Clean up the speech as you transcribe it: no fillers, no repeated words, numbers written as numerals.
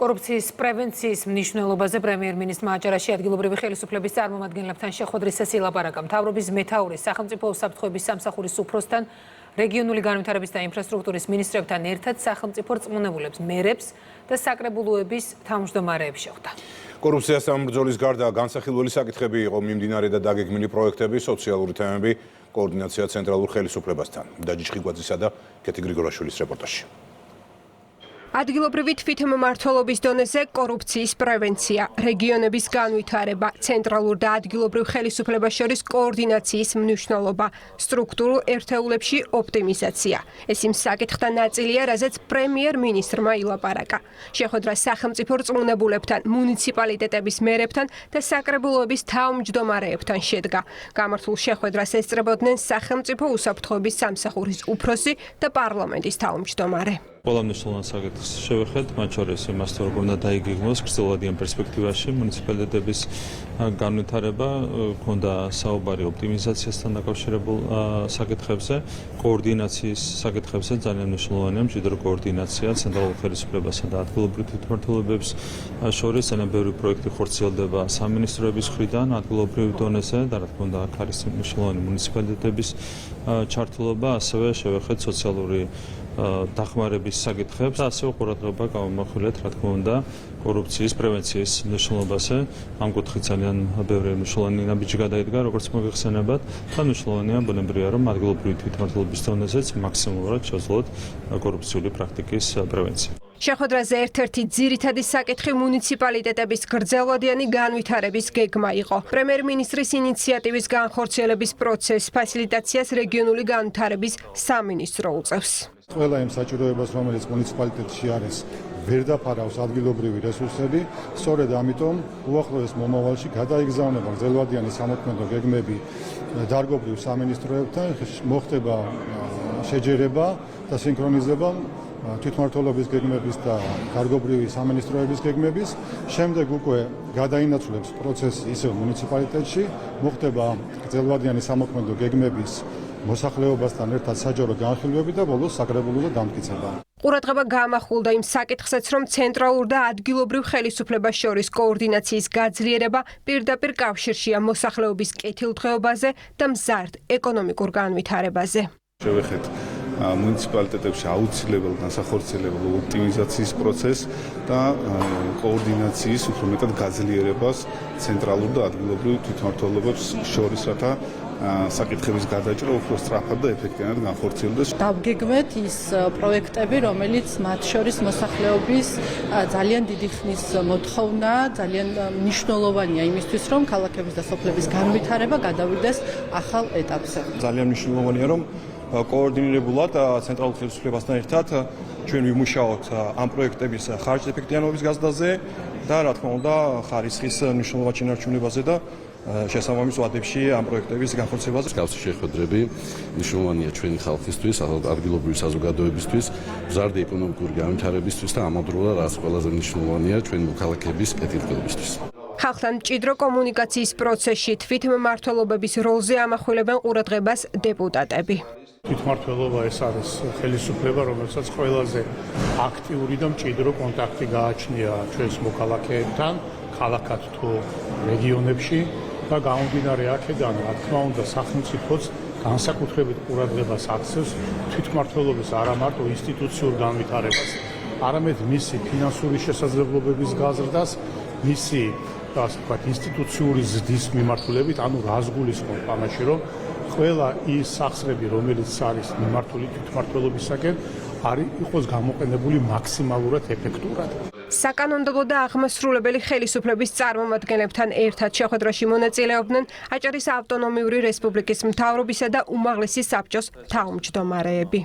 კორუფციის პრევენციის მნიშვნელობაზე პრემიერ-მინისტრმა აჭარაში ადგილობრივი ხელისუფლების წარმომადგენლებთან შეხვედრისას ილაპარაკა. მთავრობის მეთაურის, სახელმწიფო უსაფრთხოების სამსახურის უფროსთან, რეგიონული განვითარების და ინფრასტრუქტურის მინისტრებთან ერთად სახელმწიფო რწმუნებულებს, მერებს და საკრებულოების თავმჯდომარეებს შეხვდა. კორუფციას ამბრძოლის გარდა განსახილველი საკითხები იყო მიმდინარე და დაგეგმილი პროექტები, სოციალური თემები, კოორდინაცია ცენტრალურ ხელისუფლებასთან. დაჯი ჭყიგვაძისა და კეთი გრიგორაშვილის რეპორტაჟი. ადგილობრივი თვითმმართველობის დონეზე კორუფციის პრევენცია, რეგიონების განვითარება, ცენტრალურ და ადგილობრივ ხელისუფლებას შორის კოორდინაციის მნიშვნელობა, სტრუქტურულ ერთეულებში ოპტიმიზაცია. ეს იმ საკითხთა ნაწილია, რაზეც პრემიერ-მინისტრმა ილაპარაკა. შეხვედრა სახელმწიფო რწმუნებულებთან, მუნიციპალიტეტების მერებთან და საკრებულოების თავმჯდომარეებთან შედგა. გამართულ შეხვედრას ესწრებოდნენ სახელმწიფო უსაფრთხოების სამსახურის უფროსი და პარლამენტის თავმჯდომარე. ყველა მნიშვნელოვან საკითხს შევეხეთ, მათ შორის იმას, რომ უნდა დაიგეგმოს გრძელვადიან პერსპექტივაში მუნიციპალიტეტების განვითარება, ქონდა საუბარი ოპტიმიზაციასთან დაკავშირებულ საკითხებზე, კოორდინაციის საკითხებზე ძალიან მნიშვნელოვანია მჭიდრო კოორდინაცია ცენტრალურ ხელისუფლებასა და ადგილობრივ თვითმმართველობებს შორის. ძალიან პროექტი ხორციელდება სამინისტროების მხრიდან ადგილობრივ დონეზე და რა თქმა უნდა აქ არის მნიშვნელოვანი მუნიციპალიტეტების ჩართულობა, ასევე შევეხეთ სოციალური დახმარების საკითხებს, ასევე ყურადღება გავამახვილეთ, რა თქმა უნდა, კორუფციის პრევენციის მნიშვნელობაზე. ამ კუთხით ძალიან ბევრი მნიშვნელოვანი ნაბიჯი გადაიდგა, როგორც მოგეხსენებათ, და მნიშვნელოვანია ბუნებრივია, რომ ადგილობრივი თვითმმართველობის დონეზეც მაქსიმალურად შევძლოთ კორუფციული პრაქტიკის პრევენცია. შეხვედრაზე ერთ-ერთი ძირითადი საკითხი მუნიციპალიტეტების გრძელვადიანი განვითარების გეგმა იყო. პრემიერ-მინისტრის ინიციატივის განხორციელების პროცესს ფასილიტაციას რეგიონული განვითარების სამინისტრო უწევს. ყველა იმ საჭიროებას, რომელიც მუნიციპალიტეტში არის, ვერ დაფარავს ადგილობრივი რესურსები, სწორედ ამიტომ უახლოეს მომავალში გადაიგზავნება გრძელვადიანი სამოქმედო გეგმები დარგობრივ სამინისტროებთან, მოხდება შეჯერება და სინქრონიზება თვითმმართველობის გეგმების და დარგობრივი სამინისტროების გეგმების. შემდეგ უკვე გადაინაცვლებს პროცესი ისევ მუნიციპალიტეტში, მოხდება გრძელვადიანი სამოქმედო გეგმების მოსახლეობასთან ერთად საჯარო განხილვები და ბოლოს საკრებულო დამტკიცება. ყურადღება გამახვილდა იმ საკითხზეც, რომ ცენტრალურ და ადგილობრივ ხელისუფლებას შორის კოორდინაციის გაძლიერება პირდაპირ კავშირშია მოსახლეობის კეთილდღეობაზე და მზარდ ეკონომიკურ განვითარებაზე. შევეხეთ მუნიციპალიტეტებში აუცილებელ განსახორციელებელ ოპტიმიზაციის პროცესს და კოორდინაციის უფრო მეტად გაძლიერებას ცენტრალურ და ადგილობრივ თვითმმართველობებს შორის, რათა საკითხების გადაჭრა უფრო სწრაფად და ეფექტიანად განხორციელდეს. დავგეგმეთ ის პროექტები, რომელიც მათ შორის მოსახლეობის ძალიან დიდი ხნის მოთხოვნა, ძალიან მნიშვნელოვანია იმისთვის, რომ ქალაქების და სოფლების განვითარება გადავიდეს ახალ ეტაპზე. ძალიან მნიშვნელოვანია, რომ კოორდინირებულად ცენტრალურ ხელისუფლებასთან ერთად ჩვენ ვიმუშაოთ ამ პროექტების ხარჯ-ეფექტიანობის გაზრდაზე და რა თქმა უნდა ხარისხის მნიშვნელოვან შენარჩუნებაზე და შესაბამის ვადებში ამ პროექტების განხორციელებაზე. მსგავსი შეხვედრები მნიშვნელოვანია ჩვენი ხალხისთვის, ადგილობრივი საზოგადოებისთვის, მზარდი ეკონომიკური განვითარებისთვის და ამავდროულად რაც ყველაზე მნიშვნელოვანია ჩვენი მოქალაქეების კეთილდღეობისთვის. ხალხთან მჭიდრო კომუნიკაციის პროცესში თვითმმართველობების როლზე ამახვილებენ ყურადღებას დეპუტატები. თვითმმართველობა ეს არის ხელისუფლება, რომელსაც ყველაზე აქტიური და მჭიდრო კონტაქტი გააჩნია ჩვენს მოქალაქეებთან, ქალაქად თუ რეგიონებში და გამომდინარე აქედან, რა თქმა უნდა, სახელმწიფოც განსაკუთრებით ყურადღებას აქცევს თვითმმართველობის არა მარტო ინსტიტუციურ განვითარებას, არამედ მისი ფინანსური შესაძლებლობების გაზრდას, მისი ასე ვთქვათ, ინსტიტუციური ზრდის მიმართულებით, ანუ რას გულისხმობ ამაში, რომ ყველა ის სახსრები, რომელიც არის მიმართული თვითმმართველობისაკენ, იყოს გამოყენებული მაქსიმალურად ეფექტურად. საკანონმდებლო და აღმასრულებელი ხელისუფლების წარმომადგენლებთან ერთად შეხვედრაში მონაწილეობდნენ აჭარის ავტონომიური რესპუბლიკის მთავრობისა და უმაღლესი საბჭოს თავმჯდომარეები.